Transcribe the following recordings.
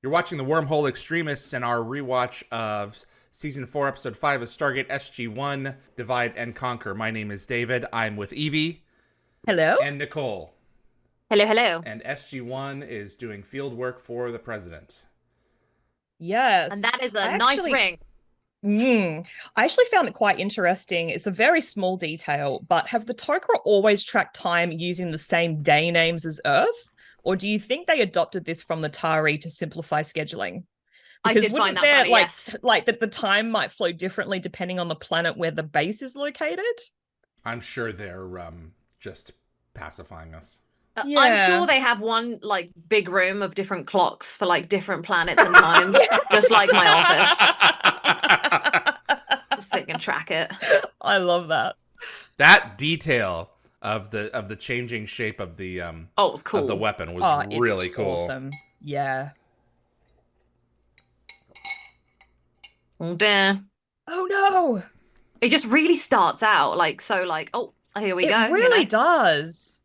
You're watching the Wormhole Extremists and our rewatch of Season 4, Episode 5 of Stargate SG1, Divide and Conquer. My name is David. I'm with Evie Hello? and Nicole. Hello, hello. And SG1 is doing field work for the president. And Yes. that is a I nice actually, ring. I actually found it quite interesting. It's a very small detail, but have the Tok'ra always tracked time using the same day names as Earth? Or do you think they adopted this from the Tari to simplify scheduling? I Because did find wouldn't that there funny, yes. like that the time might flow differently depending on the planet where the base is located? I'm sure they're just pacifying us. I'm sure Yeah. they have one like big room of different clocks for like different planets and times, just like my office. Just so they can track it. I love that. That detail of the changing shape of the Oh, it was cool. of the weapon was Oh, really it's cool. awesome. Yeah. Oh dear. Oh no. It just really starts out like so like, oh, here we It go, really does.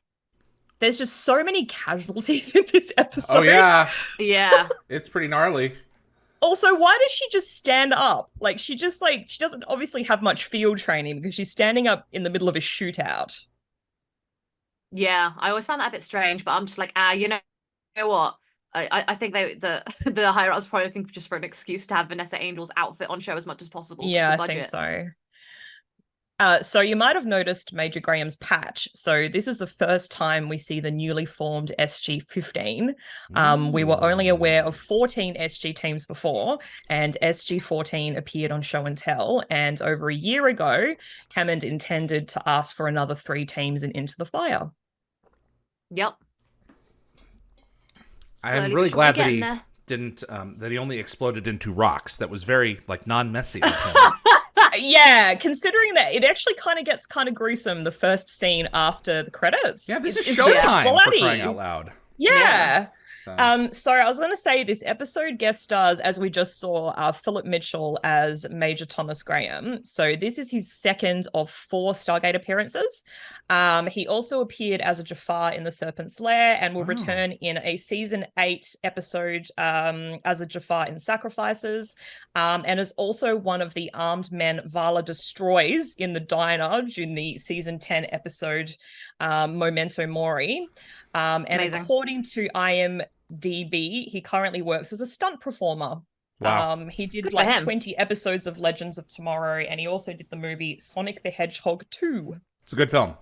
There's just so many casualties in this episode. Oh yeah, Yeah. it's pretty gnarly. Also, why does she just stand up? Like she doesn't obviously have much field training because she's standing up in the middle of a shootout. Yeah. I always found that a bit strange, but I'm just like, you know what? I think the higher ups probably looking just for an excuse to have Vanessa Angel's outfit on show as much as possible because Yeah, the I think budget. so. So you might have noticed Major Graham's patch. So this is the first time we see the newly formed SG-15. We were only aware of 14 SG teams before, and SG-14 appeared on Show and Tell. And over a year ago, Hammond intended to ask for another 3 teams in Into the Fire. Yep. I'm Slowly really but surely glad that getting he there. didn't that he only exploded into rocks. That was very like non-messy of him. Yeah, considering that it actually kind of gets kind of gruesome the first scene after the credits. Yeah, this is It's showtime for bloody. crying out loud. Yeah. So. So I was going to say this episode guest stars, as we just saw, Philip Mitchell as Major Thomas Graham. So this is his second of 4 Stargate appearances. He also appeared as a Jafar in The Serpent's Lair and will return in a season 8 episode as a Jafar in Sacrifices, and is also one of the armed men Vala destroys in the diner in the season 10 episode Memento Mori. And Amazing. according to IMDb, he currently works as a stunt performer. Wow. He did Good for like him. 20 episodes of Legends of Tomorrow, and he also did the movie Sonic the Hedgehog 2. It's a good film.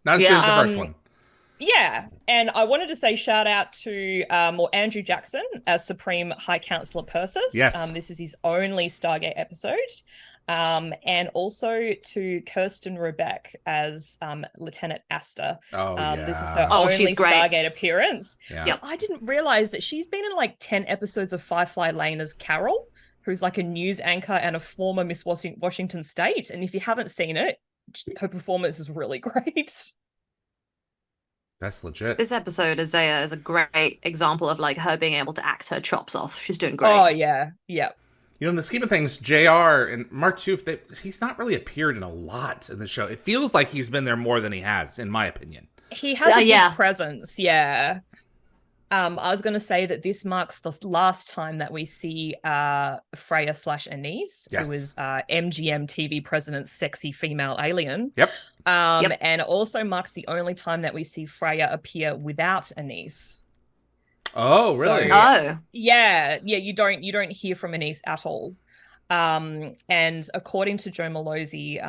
Not as good Yeah. as the first one. Yeah, and I wanted to say shout out to Andrew Jackson as Supreme High Counselor Persis. Yes. This is his only Stargate episode. And also to Kirsten Rubeck as Lieutenant Asta. Oh, yeah. This is her Oh, only she's great. Stargate appearance. Yeah. Yep. I didn't realize that she's been in like 10 episodes of Firefly Lane as Carol, who's like a news anchor and a former Miss Washington State. And if you haven't seen it, her performance is really great. That's legit. This episode, Isaiah, is a great example of like her being able to act her chops off. She's doing great. Oh, yeah. Yeah. You know, in the scheme of things, JR and Mark Tooth, he's not really appeared in a lot in the show. It feels like he's been there more than he has, in my opinion. He has a yeah. good presence, yeah. I was going to say that this marks the last time that we see Freya / Anise, Yes. who is MGM TV president's sexy female alien. Yep. Yep. And it also marks the only time that we see Freya appear without Anise. Oh, really? So- Oh. Yeah, you don't hear from Anise at all. And according to Joe Malozzi,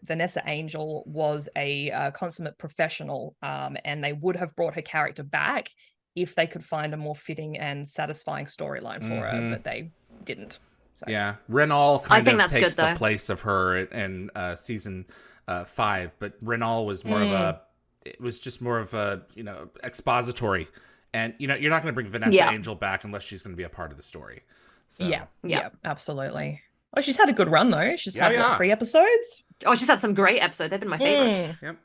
Vanessa Angel was a consummate professional, and they would have brought her character back if they could find a more fitting and satisfying storyline for her, but they didn't. So. Yeah. Renal I kind think of that's takes good, the though. place of her in season 5, but Renal was more of it was just more of a, expository. And, you're not going to bring Vanessa Yeah. Angel back unless she's going to be a part of the story. So. Yeah, absolutely. Oh, she's had a good run though. She's had Yeah. what, 3 episodes. Oh, she's had some great episodes. They've been my favorites. Yep.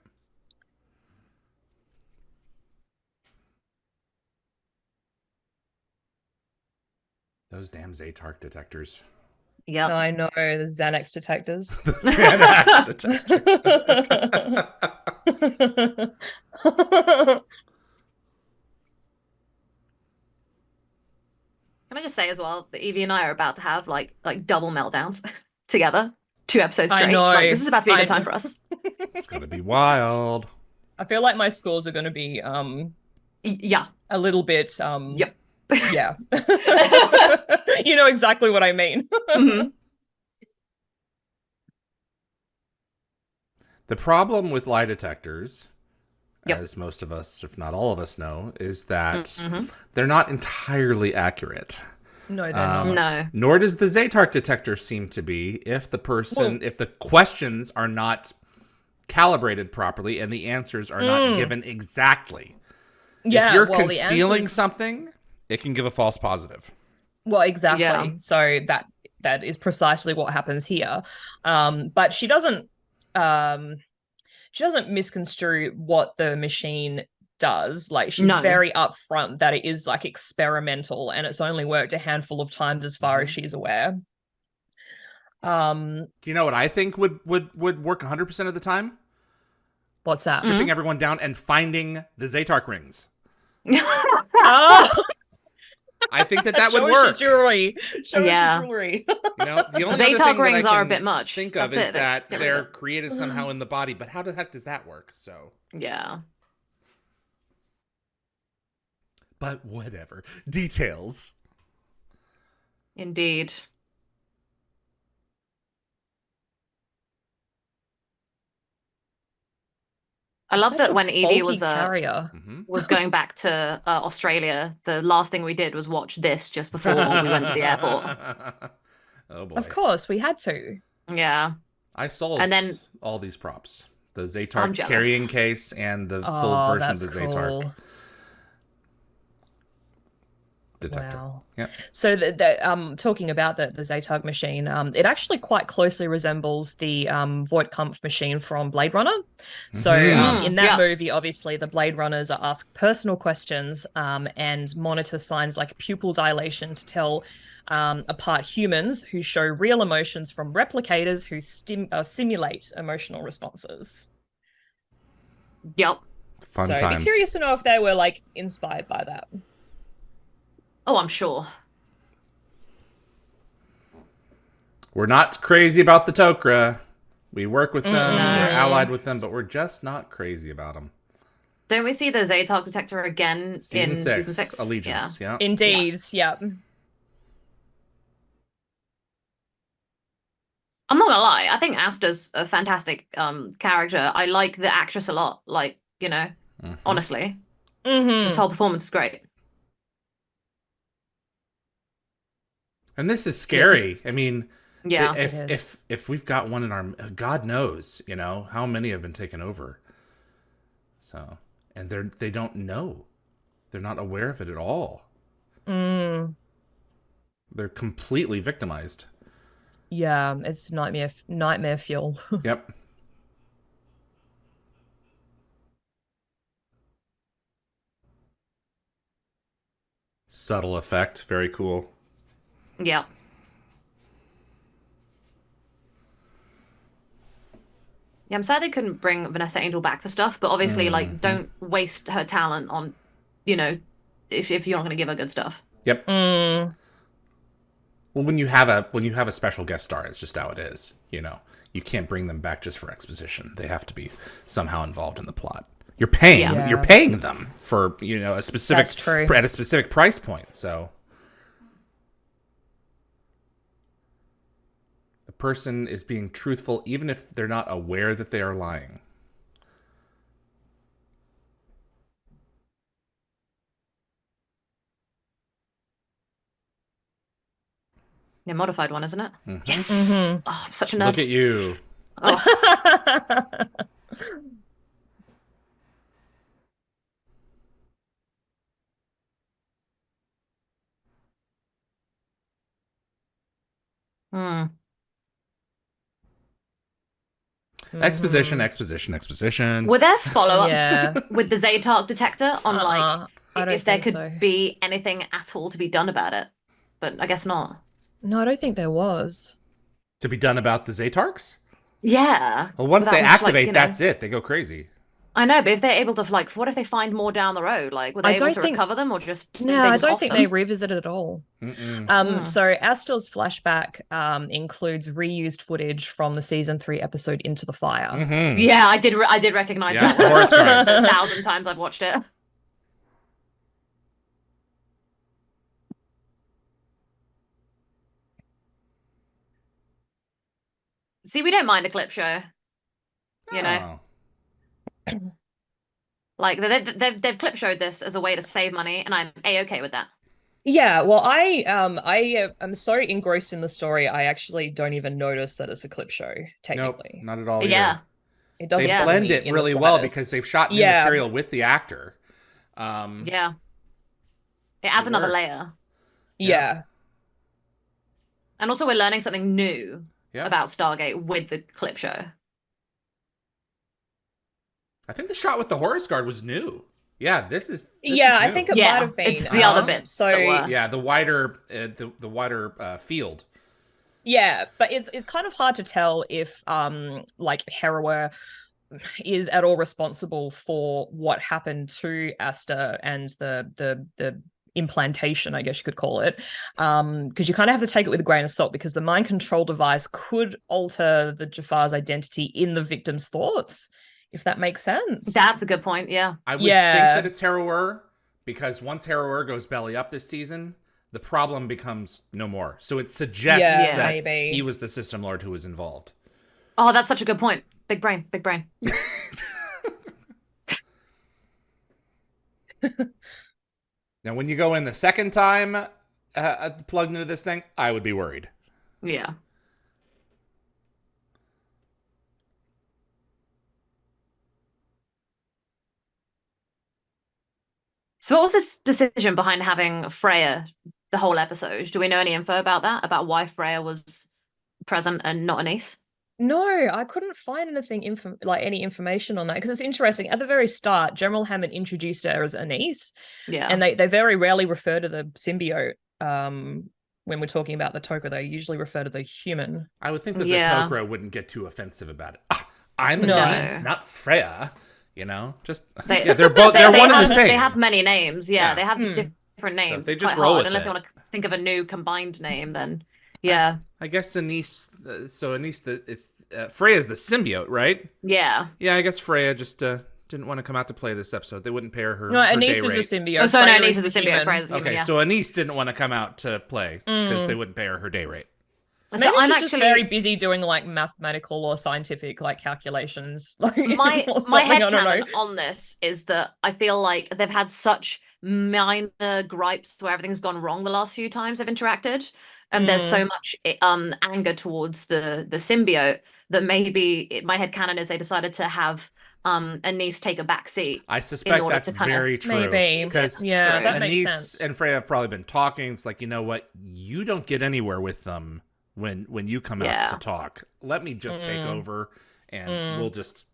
Those damn Zatark detectors. Yep. I know the Xanax detectors. Xanax detector. Can I just say as well that Evie and I are about to have like double meltdowns together, 2 episodes I straight. know. Like this is about to be a I good time know. for us. It's gonna be wild. I feel like my scores are going to be Yeah. a little bit Yep. yeah. You know exactly what I mean. Mhm. The problem with lie detectors, Yep. as most of us, if not all of us, know, is that Mhm. they're not entirely accurate. No, they're not. No. Nor does the Zatark detector seem to be if the person, if the questions are not calibrated properly and the answers are not given exactly. Yeah, If you're well, the concealing answers... something, it can give a false positive. Well, exactly. Yeah. So that is precisely what happens here. But she doesn't misconstrue what the machine does. Like she's No. very upfront that it is like experimental and it's only worked a handful of times as far as she's aware. Do you know what I think would work 100% of the time? What's that? Stripping everyone down and finding the Zatark rings. Oh, I think that would show us work. your jewelry. Show Yeah. us your jewelry. You know, the only Zatark other thing rings that I are a can bit much. think of That's is it. that Get rid they're of it. created somehow in the body. But how the heck does that work? So, Yeah. but whatever. Details. Indeed. I love Such that a when Evie bulky carrier. was going back to Australia, the last thing we did was watch this just before we went to the airport. Oh boy. Of course, we had to. Yeah. I sold And then- all these props. The I'm Zatark jealous. carrying case and the full Oh, version of that's the Zatark cool. detector. Wow. Yep. So talking about the Zatarg machine, it actually quite closely resembles the Voigtkampf machine from Blade Runner. So in that Yeah. movie, obviously the Blade Runners are asked personal questions and monitor signs like pupil dilation to tell apart humans who show real emotions from replicators who simulate emotional responses. Yep. Fun So I'd times. be curious to know if they were like inspired by that. Oh, I'm sure. We're not crazy about the Tok'ra. We work with them. No. We're allied with them, but we're just not crazy about them. Don't we see the Zatark detector again in season 6? Allegiance. Yeah. Indeed, yeah. I'm not gonna lie. I think Asta's a fantastic character. I like the actress a lot. Like, you know, honestly, this whole performance is great. And this is scary. I mean, Yeah. if we've got one in our, God knows, you know, how many have been taken over. So, and they don't know. They're not aware of it at all. They're completely victimized. Yeah, it's nightmare fuel. Yep. Subtle effect. Very cool. Yeah. Yeah, I'm sad they couldn't bring Vanessa Angel back for stuff, but obviously, like, don't waste her talent on, you know, if you're not going to give her good stuff. Yep. Well, when you have a special guest star, it's just how it is. You know, you can't bring them back just for exposition. They have to be somehow involved in the plot. You're paying them for, you know, a specific at a specific price point. So the person is being truthful even if they're not aware that they are lying. Yeah, modified one, isn't it? Yes. Oh, I'm such a nerd. Look at you. Oh. Exposition. Were there follow-ups Yeah. with the Zatark detector on I don't if there think could so. be anything at all to be done about it? But I guess not. No, I don't think there was. To be done about the Zatarks? Yeah. Well, once But they that was, like, activate, you know- that's it. They go crazy. I know, but if they're able to, like, what if they find more down the road? Like, were they able to recover them, or just no? they I just don't off think them? they revisit it at all. So Astor's flashback includes reused footage from the season 3 episode Into the Fire. Yeah, I did recognize that. the horse guards. 1,000 times I've watched it. See, we don't mind a clip show. You know, like they've clip showed this as a way to save money, and I'm a-okay with that. Yeah, well, I am so engrossed in the story, I actually don't even notice that it's a clip show, technically. Nope, not at all. Either. Yeah, it doesn't. They blend it really well because they've shot new material with the actor. Yeah, it adds another layer. Yeah. And also, we're learning something new about Stargate with the clip show. I think the shot with the Horus Guard was new. Yeah, this is I think it might have been. It's the other bits. So yeah, the wider field. Yeah, but it's kind of hard to tell if like Harrower is at all responsible for what happened to Asta and the implantation, I guess you could call it, because you kind of have to take it with a grain of salt, because the mind control device could alter the Jafar's identity in the victim's thoughts, if that makes sense. That's a good point. Yeah, I would think that it's Harrower, because once Harrower goes belly up this season, the problem becomes no more. So it suggests that maybe he was the system lord who was involved. Oh, that's such a good point. Big brain, big brain. Now, when you go in the second time plugged into this thing, I would be worried. Yeah. So what was this decision behind having Freya the whole episode? Do we know any info about that? About why Freya was present and not Anise? No, I couldn't find anything any information on that, because it's interesting. At the very start, General Hammond introduced her as Anise. Yeah. And they very rarely refer to the symbiote when we're talking about the Tok'ra. They usually refer to the human. I would think that the Tok'ra wouldn't get too offensive about it. I'm Anise, not Freya. You know, just they're both they're one and the same. They have many names. Yeah, they have different names. So they it's just quite roll hard. with Unless it. you want to think of a new combined name, then yeah. I guess Anise. So Anise, it's Freya's the symbiote, right? Yeah. Yeah, I guess Freya just didn't want to come out to play this episode. They wouldn't pay her. No, her Anise day rate. is a symbiote. Oh, so no, Anise is a symbiote. Freya's okay, yeah. so Anise didn't want to come out to play because they wouldn't pay her day rate. Maybe so I'm she's actually just very busy doing like mathematical or scientific like calculations. Like, my headcanon on this is that I feel like they've had such minor gripes where everything's gone wrong the last few times they've interacted, and there's so much anger towards the symbiote that maybe my headcanon is they decided to have Anise take a back seat. I suspect that's very true. Maybe. Because that makes Anise sense. and Freya have probably been talking. It's like, you know what? You don't get anywhere with them when you come out to talk. Let me just take over and we'll just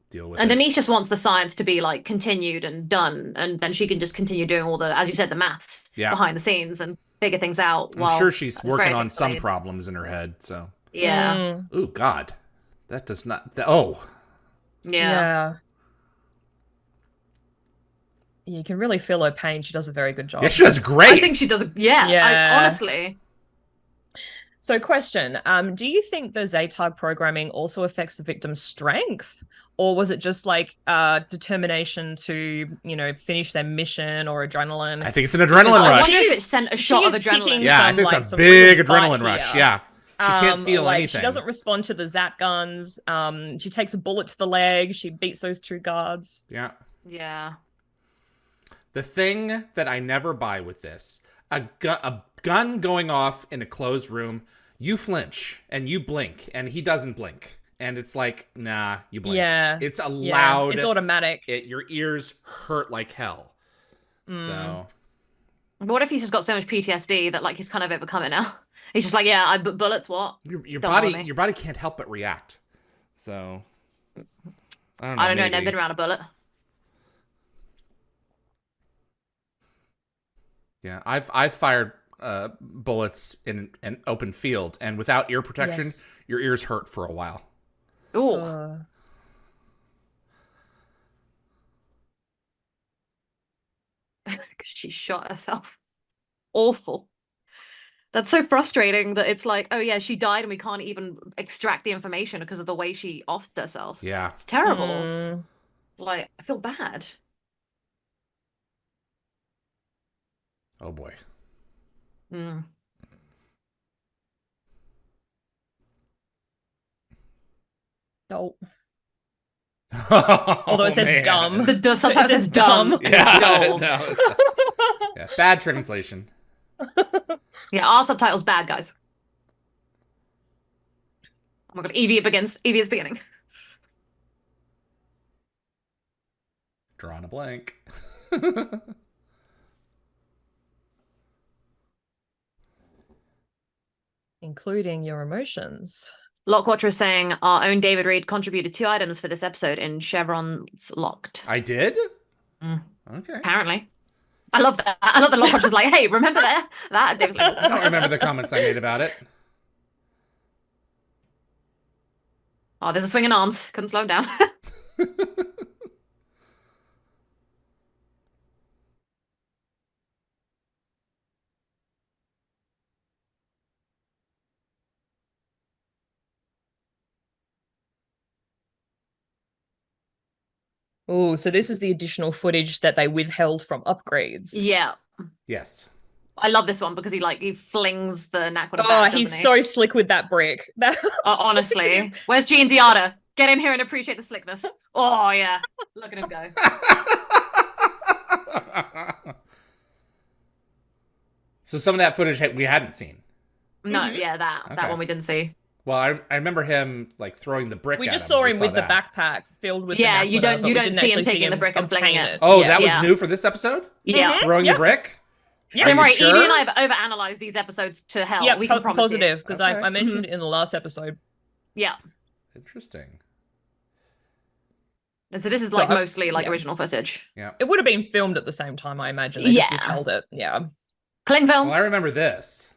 deal with it. And Denise just wants the science to be like continued and done, and then she can just continue doing all the, as you said, the maths behind the scenes and figure things out. I'm sure she's working on some problems in her head. So Ooh, God, that does not. Yeah. You can really feel her pain. She does a very good job. Yeah, she does great. I think she does. Honestly. So question, do you think the Zaytag programming also affects the victim's strength? Or was it just like determination to, finish their mission or adrenaline? I think it's an adrenaline rush. I wonder if it sent a shot of adrenaline. Yeah, I think it's a big adrenaline rush. Yeah. She can't feel anything. She doesn't respond to the Zat guns. She takes a bullet to the leg. She beats those 2 guards. Yeah. Yeah. The thing that I never buy with this, a gun going off in a closed room, you flinch and you blink and he doesn't blink. And it's like, nah, you blink. Yeah. It's a loud. It's automatic. Your ears hurt like hell. So. But what if he's just got so much PTSD that like he's kind of overcome it now? He's just like, yeah, bullets, what? Your body can't help but react. So. I don't know. Never been around a bullet. Yeah, I've fired bullets in an open field, and without ear protection, your ears hurt for a while. Ooh. She shot herself. Awful. That's so frustrating that it's like, oh yeah, she died and we can't even extract the information because of the way she offed herself. Yeah. It's terrible. Like, I feel bad. Oh boy. Oh. Although it says man. dumb. The sometimes it says dumb. Yeah, It's dull. no, yeah, bad translation. Yeah, our subtitles bad, guys. Oh my god, Evie begins. Evie is beginning. Drawing a blank. Including your emotions. Lockwatcher is saying our own David Reed contributed 2 items for this episode in Chevron's Locked. I did? Okay. Apparently. I love that. I love that Lockwatcher's like, hey, remember that? David's like, I don't remember the comments I made about it. oh, there's a swing in arms. Couldn't slow him down. Oh, so this is the additional footage that they withheld from upgrades. Yeah. Yes. I love this one because he flings the Naquadah Oh, back, he's doesn't he? so slick with that brick. Honestly. Where's G and Diada? Get in here and appreciate the slickness. Oh, yeah. Look at him go. So some of that footage we hadn't seen. No, yeah, that one we didn't see. Well, I remember him like throwing the brick. We at just him. saw We him with that. the backpack filled with. Yeah, the you don't see him taking the brick and flinging it. Oh, yeah, that was new for this episode. Yeah, throwing the brick. Yeah, don't worry. sure? Evie and I have overanalyzed these episodes to hell. Yeah, we can promise positive because Okay. I mentioned it in the last episode. Yeah. Interesting. And so this is like mostly like original footage. Yeah. It would have been filmed at the same time, I imagine. They just withheld it. Yeah. Cling film. Well, I remember this.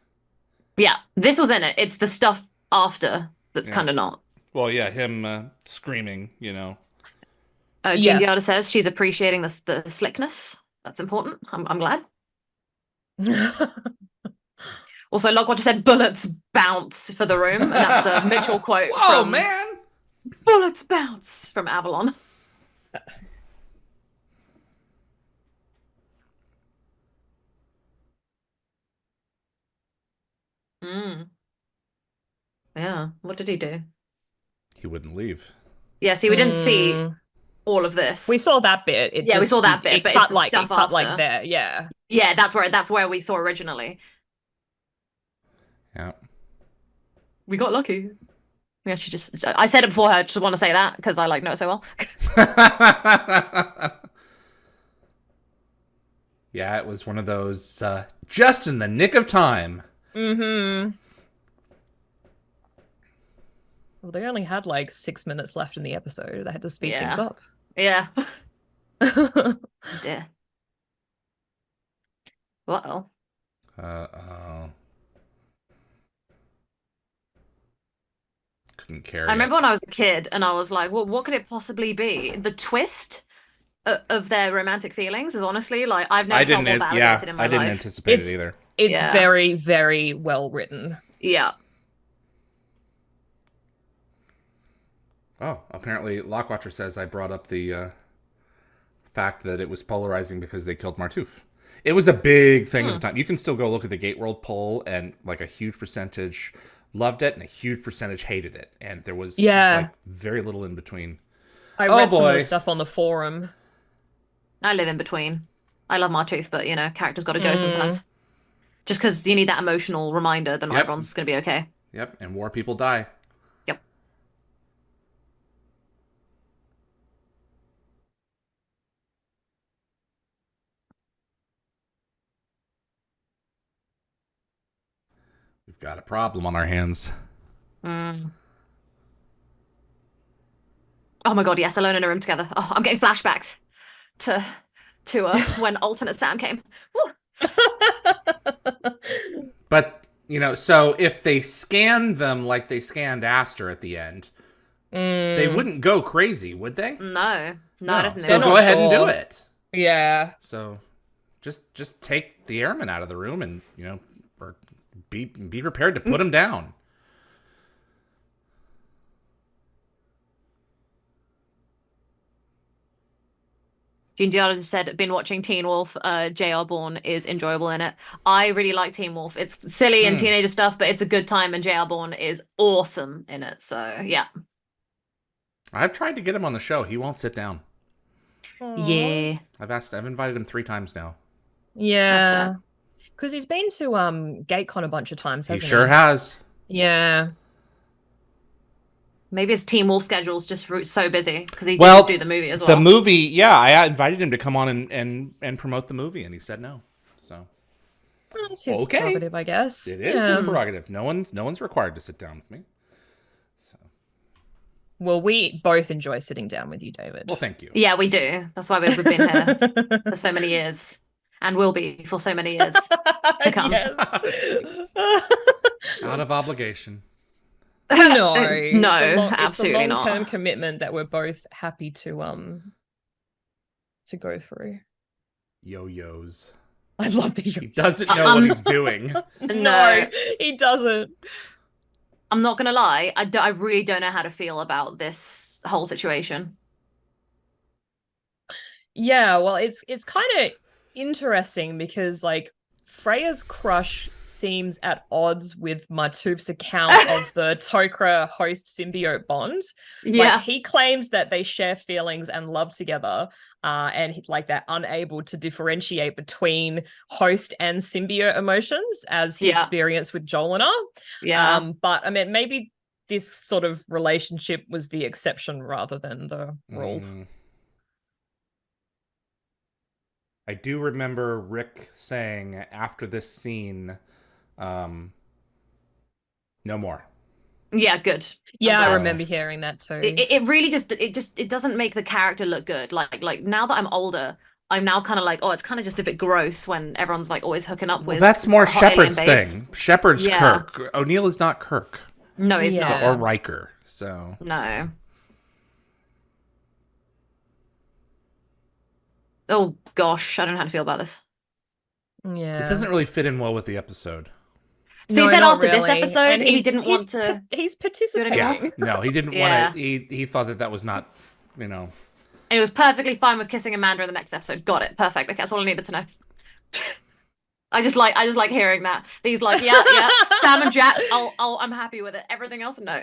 Yeah, this was in it. It's the stuff after that's kind of not. Well, yeah, him screaming, you know. Jean Diada says she's appreciating the slickness. That's important. I'm glad. Also, Lockwatcher said bullets bounce for the room. And that's the Mitchell quote. Whoa, man! Bullets bounce from Avalon. Yeah, what did he do? He wouldn't leave. Yeah, see, we didn't see all of this. We saw that bit. We saw that bit, but it's the like, stuff cut after. like there, yeah. Yeah, that's where we saw originally. Yeah. We got lucky. Yeah, I said it before her, just want to say that because I know it so well. Yeah, it was one of those just in the nick of time. Mm-hmm. Well, they only had like 6 minutes left in the episode. They had to speed things up. Yeah. Dear. Uh-oh. Uh-oh. Couldn't carry I remember when I was a kid and I was like, well, what could it possibly be? The twist of their romantic feelings is honestly like I've never felt more validated in my life. I didn't anticipate it either. It's very, very well written. Yeah. Oh, apparently Lockwatcher says I brought up the fact that it was polarizing because they killed Martouf. It was a big thing at the time. You can still go look at the Gateworld poll, and like a huge percentage loved it and a huge percentage hated it. And there was like very little in between. I read some of the stuff on the forum. I live in between. I love Martouf, but characters got to go sometimes. Just because you need that emotional reminder that not everyone's going to be okay. Yep, and war people die. Yep. We've got a problem on our hands. Oh my god, yes, alone in a room together. Oh, I'm getting flashbacks to when alternate Sam came. But, so if they scanned them like they scanned Aster at the end, they wouldn't go crazy, would they? No, I don't think so go ahead and do it. Yeah. So just take the airman out of the room and, or be prepared to put him down. Gene Giada just said, been watching Teen Wolf. J.R. Bourne is enjoyable in it. I really like Teen Wolf. It's silly and teenager stuff, but it's a good time, and J.R. Bourne is awesome in it. So, yeah. I've tried to get him on the show. He won't sit down. Yeah. I've invited him 3 times now. Yeah. Because he's been to GateCon a bunch of times, hasn't he? He sure has. Yeah. Maybe his Teen Wolf schedule's just so busy because he did do the movie as well. The movie, yeah, I invited him to come on and promote the movie, and he said no. So it's his prerogative, I guess. It is his prerogative. No one's required to sit down with me. So. Well, we both enjoy sitting down with you, David. Well, thank you. Yeah, we do. That's why we've been here for so many years, and will be for so many years to come. Out of obligation. No, absolutely it's a long-term not. commitment that we're both happy to go through. Yo-yos. I love the yo-yos. He doesn't know what he's doing. No, he doesn't. I'm not gonna lie. I really don't know how to feel about this whole situation. Yeah, well, it's kind of interesting because like Freya's crush seems at odds with Martouf's account of the Tok'ra host symbiote bond. Yeah, like, he claims that they share feelings and love together, and they're unable to differentiate between host and symbiote emotions as he experienced with Jolena. Yeah, but I mean, maybe this sort of relationship was the exception rather than the rule. I do remember Rick saying after this scene, no more. Yeah, good. Yeah, I remember hearing that too. It really it doesn't make the character look good. Like now that I'm older, I'm now kind of like, oh, it's kind of just a bit gross when everyone's like always hooking up with. Well, that's more Shepard's thing. Shepard's Kirk. O'Neill is not Kirk. No, he's not. Or Riker. So no. Oh gosh, I don't know how to feel about this. Yeah, it doesn't really fit in well with the episode. So he said after this episode, he didn't want to. He's participating. Yeah, no, he didn't want to. He thought that was not, And he was perfectly fine with kissing Amanda in the next episode. Got it, perfect. Okay, that's all I needed to know. I just like hearing that. He's like, yeah, Sam and Jack. I'm happy with it. Everything else, no.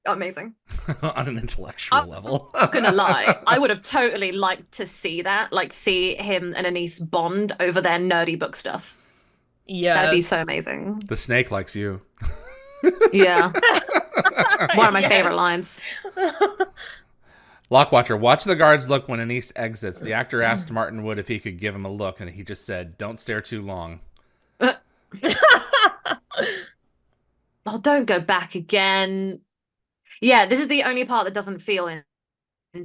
Amazing. On an intellectual level. I'm not gonna lie, I would have totally liked to see that, like see him and Anise bond over their nerdy book stuff. Yeah, that'd be so amazing. The snake likes you. Yeah. One of my favorite lines. Lockwatcher, watch the guards look when Anise exits. The actor asked Martin Wood if he could give him a look, and he just said, "Don't stare too long." Oh, don't go back again. Yeah, this is the only part that doesn't feel in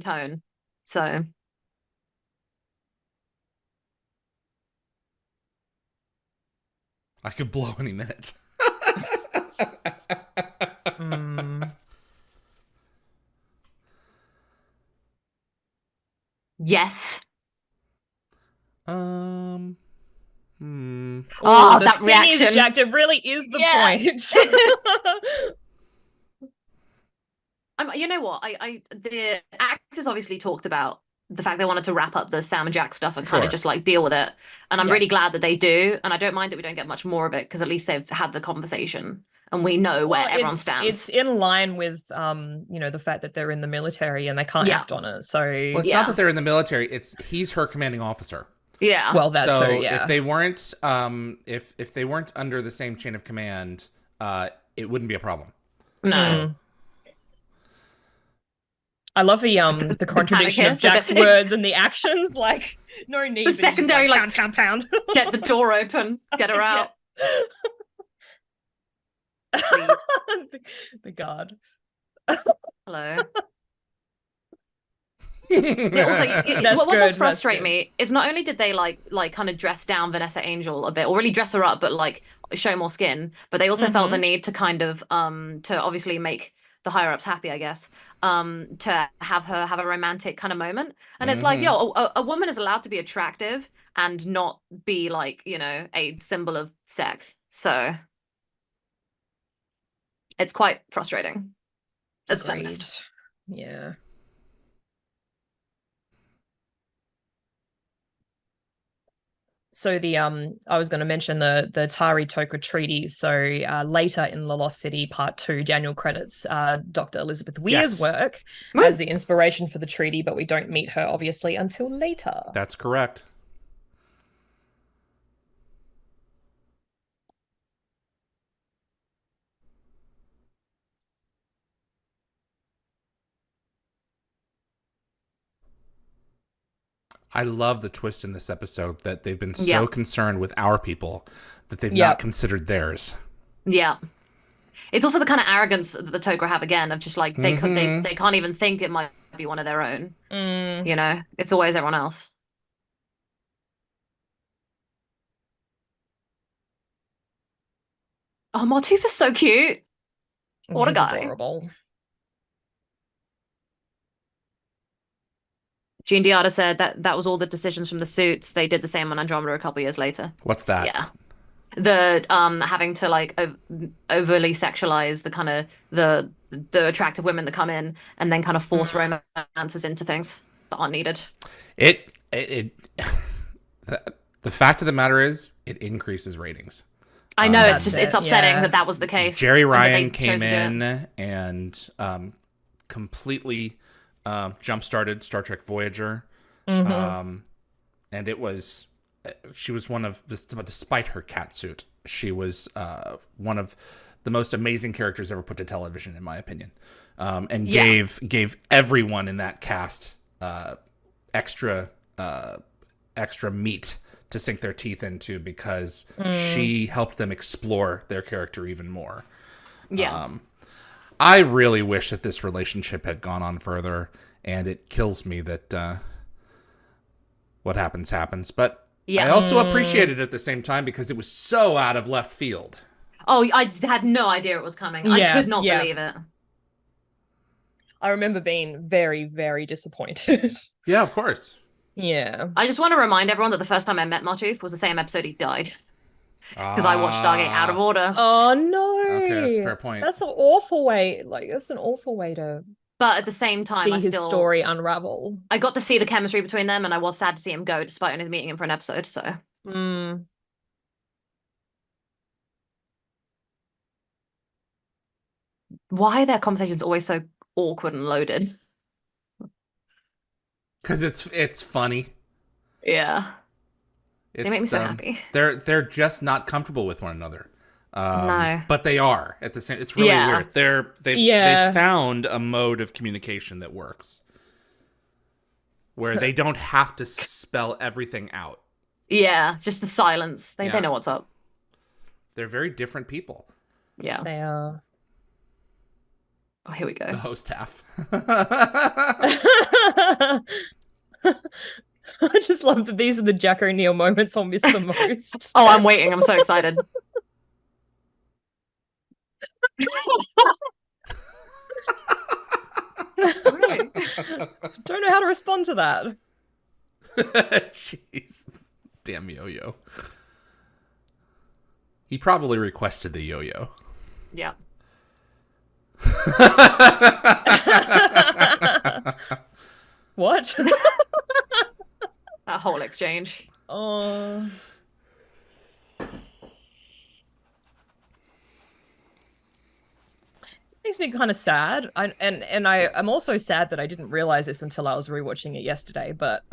tone. So I could blow any minute. Yes. Oh, that reaction. Jack, it really is the point. You know what? The actors obviously talked about the fact they wanted to wrap up the Sam and Jack stuff and kind of just like deal with it. And I'm really glad that they do. And I don't mind that we don't get much more of it because at least they've had the conversation and we know where everyone stands. It's in line with the fact that they're in the military and they can't act on it. So it's not that they're in the military, he's her commanding officer. Yeah. Well, that's so too, yeah. If they weren't if they weren't under the same chain of command, it wouldn't be a problem. No. I love the contradiction of Jack's words and the actions. Like, no need. The secondary, like, pound. Get the door open. Get her out. The guard. Hello. Also, what does frustrate me is not only did they like kind of dress down Vanessa Angel a bit, or really dress her up, but like show more skin, but they also felt the need to kind of to obviously make the higher ups happy, I guess. to have her have a romantic kind of moment. And it's like, yo, a woman is allowed to be attractive and not be like, you know, a symbol of sex. So it's quite frustrating as feminist. Yeah. So I was going to mention the Tari Toka Treaty. So later in The Lost City Part 2, Daniel credits Dr. Elizabeth Weir's work as the inspiration for the treaty, but we don't meet her obviously until later. That's correct. I love the twist in this episode that they've been so concerned with our people that they've not considered theirs. Yeah. It's also the kind of arrogance that the Togra have again of just like they can't even think it might be one of their own. You know, it's always everyone else. Oh, Martooth is so cute. What a guy. Adorable. Gene Diata said that was all the decisions from the suits. They did the same on Andromeda a couple years later. What's that? Yeah. The having to like overly sexualize the kind of the attractive women that come in and then kind of force romances into things that aren't needed. The fact of the matter is it increases ratings. I know it's upsetting that was the case. Jerry Ryan came in and completely jump-started Star Trek Voyager. And it was, she was one of, despite her catsuit, she was one of the most amazing characters ever put to television, in my opinion. And gave everyone in that cast extra meat to sink their teeth into, because she helped them explore their character even more. Yeah. I really wish that this relationship had gone on further, and it kills me that what happens. But I also appreciate it at the same time because it was so out of left field. Oh, I had no idea it was coming. I could not believe it. I remember being very, very disappointed. Yeah, of course. Yeah. I just want to remind everyone that the first time I met Martooth was the same episode he died. Because I watched Stargate out of order. Oh no. Okay, that's a fair point. That's an awful way. That's an awful way to. But at the same time, see his story unravel. I got to see the chemistry between them, and I was sad to see him go, despite only meeting him for an episode. So. Why are their conversations always so awkward and loaded? Because it's funny. Yeah. They make me so happy. They're just not comfortable with one another. No. But they are at the same. It's really weird. They've found a mode of communication that works, where they don't have to spell everything out. Yeah, just the silence. They know what's up. They're very different people. Yeah, they are. Oh, here we go. The host half. I just love that these are the Jack O'Neill moments I'll miss the most. Oh, I'm waiting. I'm so excited. Don't know how to respond to that. Jeez. Damn yo-yo. He probably requested the yo-yo. Yeah. What? That whole exchange. Oh. Makes me kind of sad. I'm also sad that I didn't realize this until I was rewatching it yesterday. But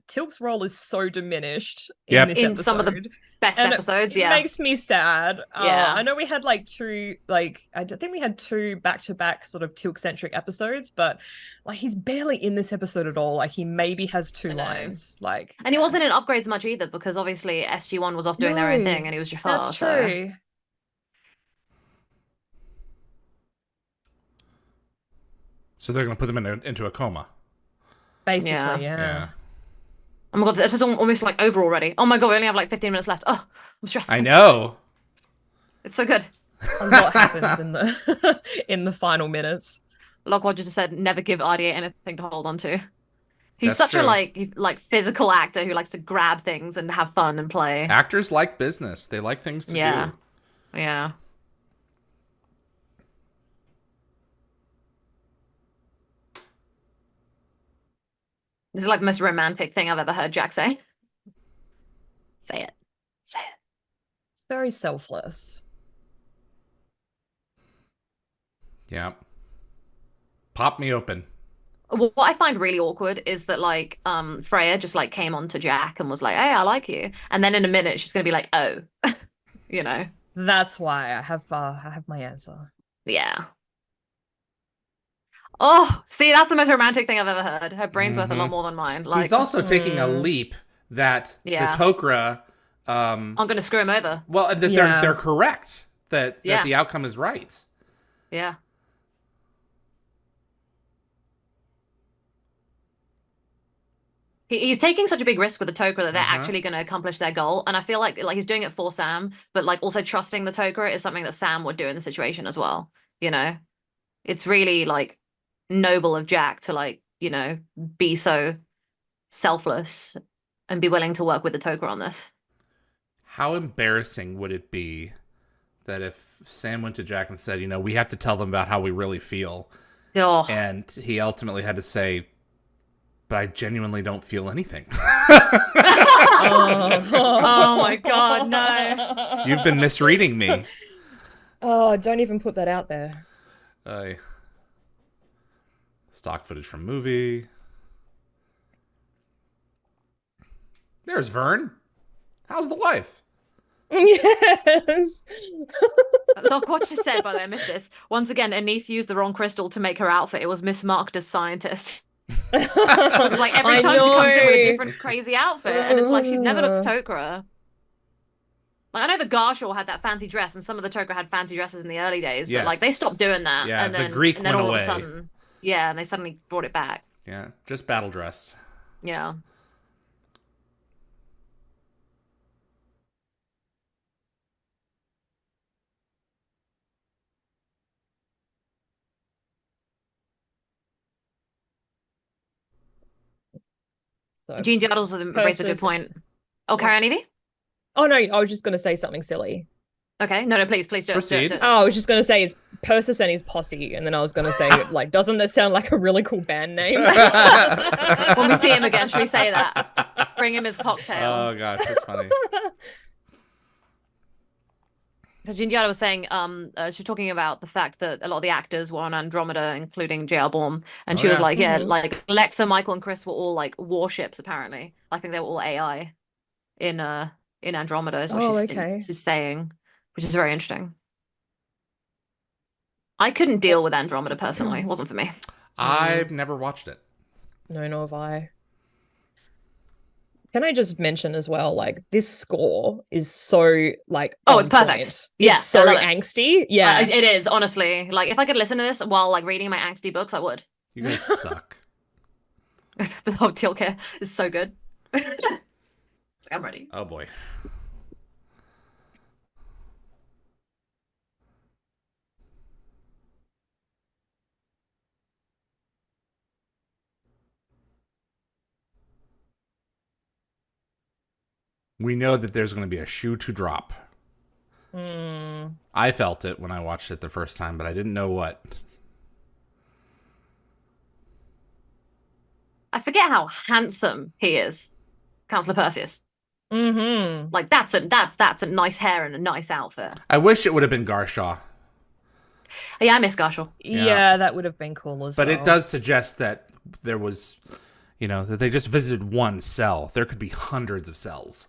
Tilk's role is so diminished in this episode. Some of the best episodes. It makes me sad. Yeah, I know we had like two, I think we had two back-to-back sort of Tilk-centric episodes, but like he's barely in this episode at all. Like he maybe has two lines. Like, and he wasn't in Upgrades much either, because obviously SG1 was off doing their own thing, and he was Jafar. That's true. So they're going to put them into a coma. Basically, yeah. Oh my god, this is almost like over already. Oh my god, we only have like 15 minutes left. Oh, I'm stressed. I know. It's so good. A lot happens in the in the final minutes. Lockwatcher just said never give RDA anything to hold on to. He's That's such a true. like physical actor who likes to grab things and have fun and play. Actors like business. They like things to Yeah. do. Yeah. This is like the most romantic thing I've ever heard Jack say. Say it. Say it. It's very selfless. Yeah. Pop me open. What I find really awkward is that like Freya just like came on to Jack and was like, "Hey, I like you," and then in a minute she's gonna be like, "Oh," you know? That's why I have my answer. Yeah. Oh, see, that's the most romantic thing I've ever heard. Her brain's worth a lot more than mine. Like, He's also taking a leap that the Yeah. Tok'ra, I'm gonna screw him over. well, that Yeah. they're correct. That Yeah. the outcome is right. Yeah. He's taking such a big risk with the Tok'ra that they're actually going to accomplish their goal, and I feel like he's doing it for Sam, but like also trusting the Tok'ra is something that Sam would do in the situation as well. You know, it's really like noble of Jack to like be so selfless and be willing to work with the Tok'ra on this. How embarrassing would it be that if Sam went to Jack and said, we have to tell them about how we really feel, Oh, and he ultimately had to say, but I genuinely don't feel anything. oh my God, no! You've been misreading me. Oh, don't even put that out there. Stock footage from movie. There's Vern. How's the wife? Yes. Look what you said, by the way, I missed this. Once again, Anise used the wrong crystal to make her outfit. It was mismarked as scientist. Because like every time she comes in with a different crazy outfit, and it's like she never looks Tok'ra. Like I know the Garshol had that fancy dress, and some of the Tok'ra had fancy dresses in the early days, but like they Yes. stopped doing that. Yeah, and the then Greek and then went all away. of a sudden, yeah, and they suddenly brought it back. Yeah, just battle dress. Yeah. So, Gene Giattles raised a good point. Oh, carry on, Evie? oh no, I was just gonna say something silly. Okay. No, please do it. Proceed. Do it. Oh, I was just gonna say it's Persis and his posse, and then I was gonna say like, doesn't that sound like a really cool band name? When we see him again, should we say that? Bring him his cocktail. Oh gosh, that's funny. So Giangiata was saying, she's talking about the fact that a lot of the actors were on Andromeda, including J.R. Bourne, and she was like, yeah, like Lexa, Michael, and Chris were all like warships. Apparently, I think they were all AI in Andromeda, is what she's saying, which is very interesting. I couldn't deal with Andromeda personally; it wasn't for me. I've never watched it. No, nor have I. Can I just mention as well, like this score is so like it's perfect. Point. Yeah, it's so angsty. Yeah, it is honestly. Like if I could listen to this while like reading my angsty books, I would. You guys suck. The whole Tilke is so good. I'm ready. Oh boy. We know that there's going to be a shoe to drop. I felt it when I watched it the first time, but I didn't know what. I forget how handsome he is, Councillor Perseus. Like that's a nice hair and a nice outfit. I wish it would have been Garshaw. Yeah, I miss Garshol. Yeah, that would have been cool as well. But it does suggest that there was, that they just visited one cell. There could be hundreds of cells.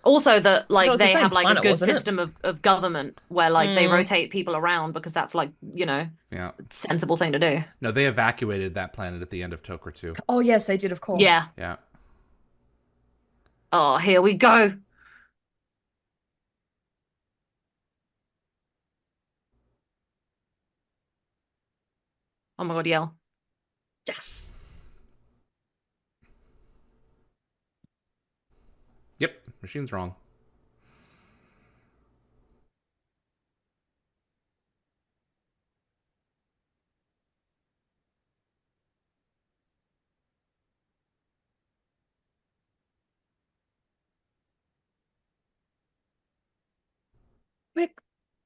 Also, that like they have like planet, a good system of government where like they rotate people around because that's like a sensible thing to do. No, they evacuated that planet at the end of Tok'ra 2. Oh yes, they did, of course. Yeah. Yeah. Oh, here we go. Oh my god, yell. Yes. Yep, machine's wrong. Quick,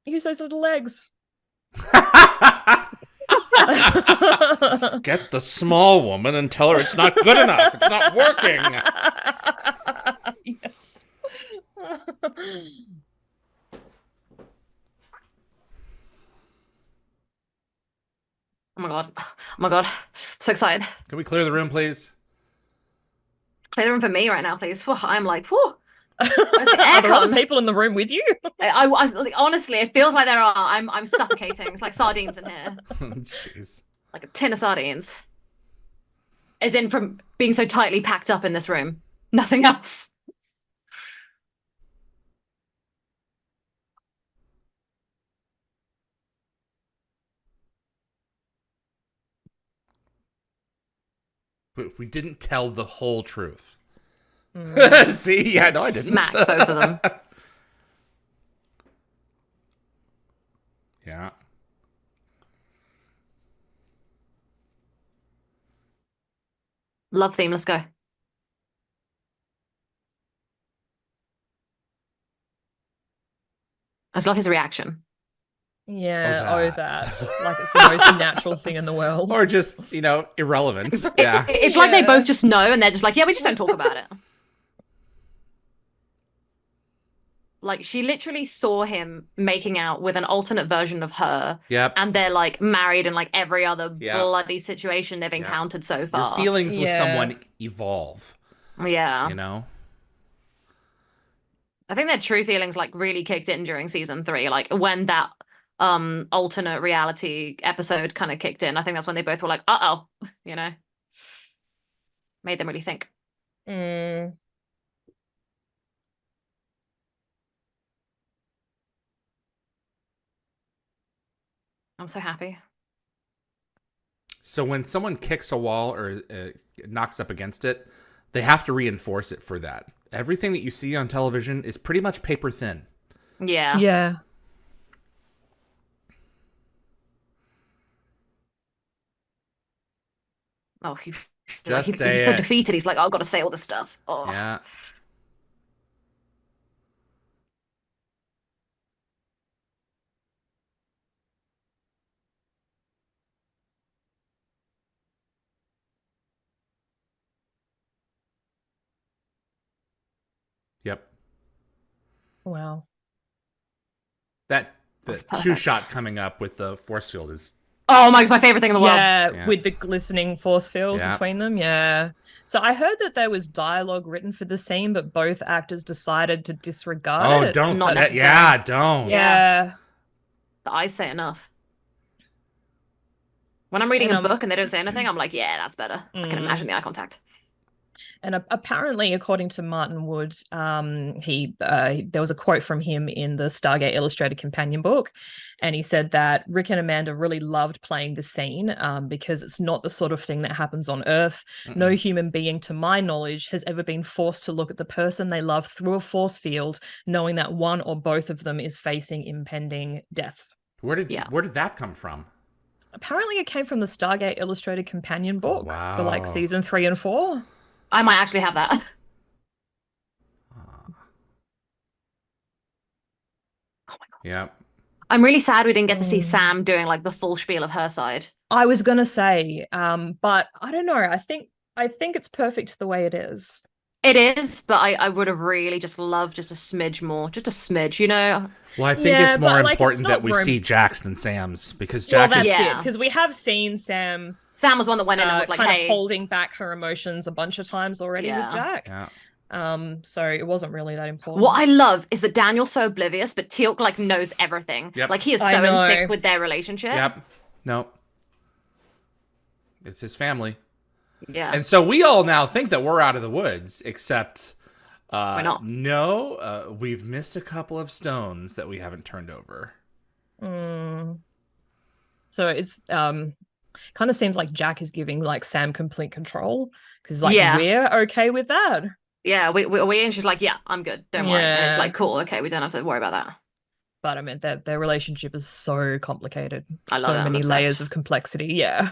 use those little legs. Get the small woman and tell her it's not good enough. It's not working. Yes. Oh my god. Oh my god. So excited. Can we clear the room, please? Clear the room for me right now, please. I'm like, whew. Are there other people in the room with you? I honestly, it feels like there are. I'm suffocating. It's like sardines in here. Jeez. Like a tin of sardines. As in from being so tightly packed up in this room. Nothing else. But we didn't tell the whole truth. Mm. See? Yeah, no, I didn't. Smack both of them. Yeah. Love theme, let's go. I just love his reaction. Yeah, Oh, that. that. Like it's the most natural thing in the world. Or just, irrelevant. Yeah. It's like they both just know and they're just like, yeah, we just don't talk about it. Like, she literally saw him making out with an alternate version of her. Yep. And they're like married in like every other bloody situation they've encountered so far. Your feelings with someone evolve. Yeah. You know? I think their true feelings like really kicked in during season 3. Like when that alternate reality episode kind of kicked in. I think that's when they both were like, uh-oh, made them really think. I'm so happy. So when someone kicks a wall or knocks up against it, they have to reinforce it for that. Everything that you see on television is pretty much paper thin. Yeah. Yeah. Oh, he's say so it. defeated. He's like, oh, I've got to say all this stuff. Oh. Yeah. Yep. Wow. The two-shot coming up with the force field is... Oh my, it's my favorite thing in the world. Yeah, with the glistening force field between them. Yeah. So I heard that there was dialogue written for the scene, but both actors decided to disregard it. Don't say... Yeah, don't. Yeah. I say enough. When I'm reading a book and they don't say anything, I'm like, yeah, that's better. I can imagine the eye contact. And apparently, according to Martin Wood, there was a quote from him in the Stargate Illustrated Companion book, and he said that Rick and Amanda really loved playing the scene because it's not the sort of thing that happens on Earth. No human being, to my knowledge, has ever been forced to look at the person they love through a force field, knowing that one or both of them is facing impending death. Where did that come from? Apparently, it came from the Stargate Illustrated Companion book for like season 3 and 4. I might actually have that. Oh my god. Yeah. I'm really sad we didn't get to see Sam doing like the full spiel of her side. I was gonna say, but I don't know. I think it's perfect the way it is. It is, but I would have really just loved just a smidge more, just a smidge, Well, I think it's more important that we see Jack's than Sam's, because Jack is... it, because we have seen Sam. Sam was one that went in and was like, kind hey, of holding back her emotions a bunch of times already with Jack. Yeah. So it wasn't really that important. What I love is that Daniel's so oblivious, but Teal'c like knows everything. Yep. Like he is so in sync with their relationship. Yep. No. It's his family. Yeah. And so we all now think that we're out of the woods, except we're not. No, we've missed a couple of stones that we haven't turned over. So it's kind of seems like Jack is giving like Sam complete control, because like we're okay with that. Yeah, we and she's like, yeah, I'm good, don't worry. And it's like, cool, okay, we don't have to worry about that. But I mean, their relationship is so complicated. I love it. So many layers of complexity. Yeah.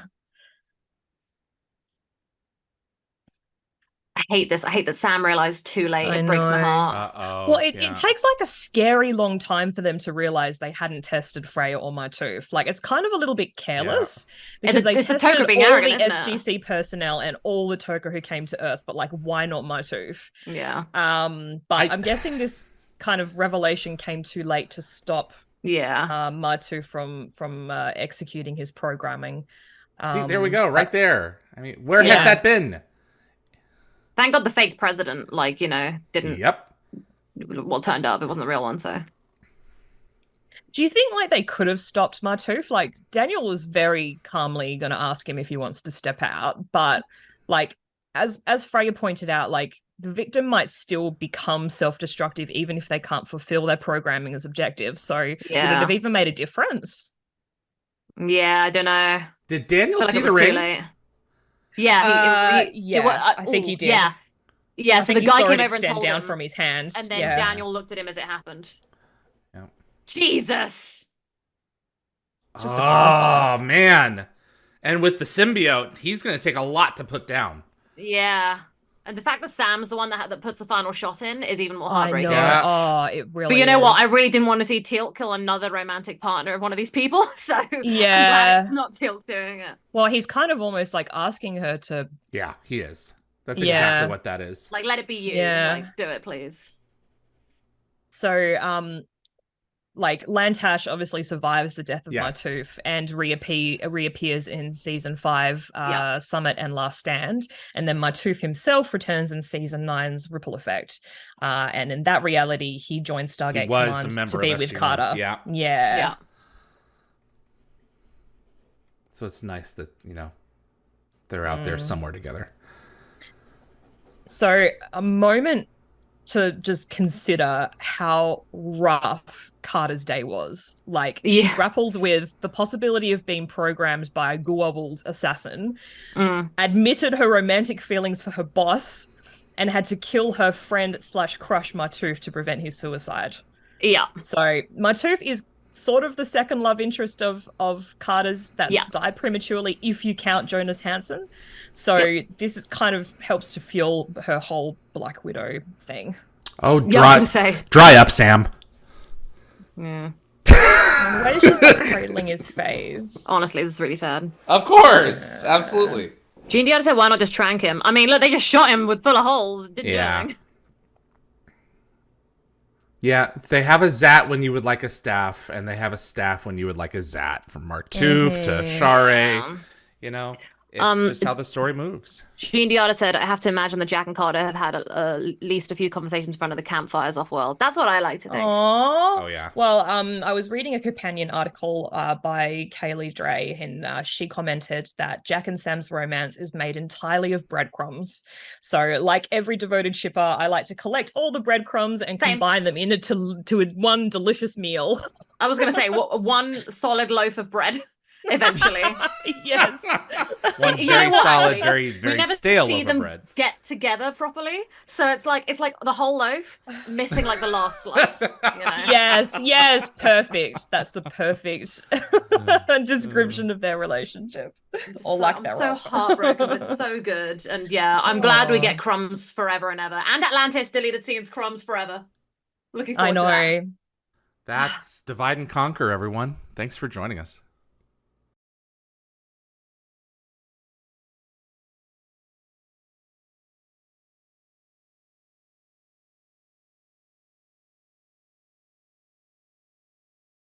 hate this. I hate that Sam realized too late. I It breaks my know. heart. Uh-oh. Well, it takes like a scary long time for them to realize they hadn't tested Freya or my tooth. Like, it's kind of a little bit careless because they it's the tested Toker being all arrogant, the isn't it? SGC personnel and all the Toker who came to Earth, but like, why not my tooth? Yeah. But I'm guessing this kind of revelation came too late to stop Matu from executing his programming. See, there we go, right there. I mean, where has that been? Thank God the fake president, like, you know, didn't. Yep. Well, turned up. It wasn't the real one, so. Do you think like they could have stopped Martouf? Like Daniel was very calmly going to ask him if he wants to step out, but like as Freya pointed out, like the victim might still become self-destructive even if they can't fulfill their programming as objectives. So would it have even made a difference? Yeah, I don't know. Did Daniel see the ring? Yeah, I think he did. Yeah. So the guy came over and told told down him from his hand, and then Daniel looked at him as it happened. Yeah. Jesus. Just man. And with the symbiote, he's going to take a lot to put down. Yeah. And the fact that Sam's the one that puts the final shot in is even more heartbreaking. I know. Oh, it really But you know what? I really didn't want to see Teal'c kill another romantic partner of one of these people. So I'm glad it's not Teal'c doing it. Well, he's kind of almost like asking her to... Yeah, he is. That's exactly what that is. Like, let it be you. Like, do it, please. So, like, Lantash obviously survives the death of Martouf and reappears in season 5, Summit and Last Stand. And then Martouf himself returns in season 9's Ripple Effect. And in that reality, he joined Stargate Command to be with SG1. Carter. Yeah. So it's nice that, you know, they're out there somewhere together. So a moment to just consider how rough Carter's day was. Like, she grappled with the possibility of being programmed by a Goa'uld assassin, admitted her romantic feelings for her boss, and had to kill her friend / crush Martouf to prevent his suicide. Yeah. So Martouf is sort of the second love interest of Carter's that's died prematurely, if you count Jonas Hansen. So this is kind of helps to fuel her whole Black Widow thing. Oh, dry up, Sam. Yeah. Why is she like cradling his face? Honestly, this is really sad. Of course, absolutely. Gene Deanna said, "Why not just trank him?" I mean, look, they just shot him with full of holes. Didn't do anything. Yeah, they have a Zat when you would like a staff, and they have a staff when you would like a Zat. From Martouf to Share, you know, it's just how the story moves. Gene Deanna said, "I have to imagine that Jack and Carter have had at least a few conversations in front of the campfires off-world." That's what I like to think. Aww. Oh yeah. Well, I was reading a companion article by Kaylee Dre, and she commented that Jack and Sam's romance is made entirely of breadcrumbs. So, like every devoted shipper, I like to collect all the breadcrumbs and combine them into one delicious meal. I was going to say one solid loaf of bread. Eventually, yes. One very solid, very stale loaf of bread. Get together properly, so it's like the whole loaf missing like the last slice. You know? Yes, perfect. That's the perfect description of their relationship. Or like I'm so heartbroken, but it's so good, and I'm glad we get Crumbs forever and ever, and Atlantis deleted scenes Crumbs forever. Looking forward to that. That's Divide and Conquer, everyone. Thanks for joining us.